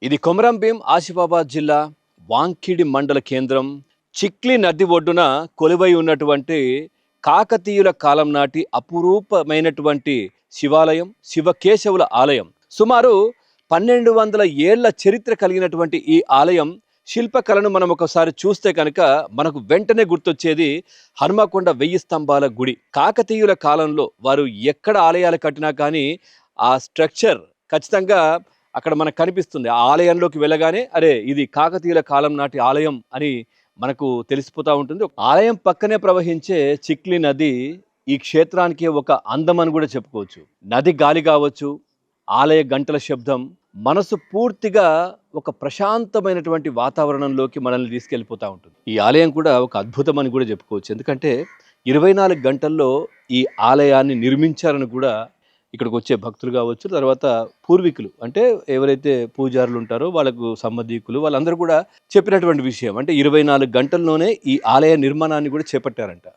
ఇది కొమరంభీం ఆసిఫాబాద్ జిల్లా వాంకిడి మండల కేంద్రం చిక్లి నది ఒడ్డున కొలువై ఉన్నటువంటి కాకతీయుల కాలం నాటి అపురూపమైనటువంటి శివాలయం శివకేశవుల ఆలయం. సుమారు 1200 ఏళ్ల చరిత్ర కలిగినటువంటి ఈ ఆలయం శిల్పకళను మనం ఒకసారి చూస్తే కనుక మనకు వెంటనే గుర్తొచ్చేది హనుమకొండ 1000 స్తంభాల గుడి. కాకతీయుల కాలంలో వారు ఎక్కడ ఆలయాలు కట్టినా కానీ ఆ స్ట్రక్చర్ ఖచ్చితంగా అక్కడ మనకు కనిపిస్తుంది. ఆ ఆలయంలోకి వెళ్ళగానే అరే ఇది కాకతీయుల కాలం నాటి ఆలయం అని మనకు తెలిసిపోతూ ఉంటుంది. ఆలయం పక్కనే ప్రవహించే చిక్లి నది ఈ క్షేత్రానికి ఒక అందం అని కూడా చెప్పుకోవచ్చు. నది గాలి కావచ్చు, ఆలయ గంటల శబ్దం మనసు పూర్తిగా ఒక ప్రశాంతమైనటువంటి వాతావరణంలోకి మనల్ని తీసుకెళ్ళిపోతూ ఉంటుంది. ఈ ఆలయం కూడా ఒక అద్భుతం అని కూడా చెప్పుకోవచ్చు. ఎందుకంటే 24 గంటల్లో ఈ ఆలయాన్ని నిర్మించారని కూడా ఇక్కడికి వచ్చే భక్తులు కావచ్చు, తర్వాత పూర్వీకులు అంటే ఎవరైతే పూజారులు ఉంటారో వాళ్ళకు సంబంధీకులు వాళ్ళందరూ కూడా చెప్పినటువంటి విషయం. అంటే 24 గంటల్లోనే ఈ ఆలయ నిర్మాణాన్ని కూడా చేపట్టారంట.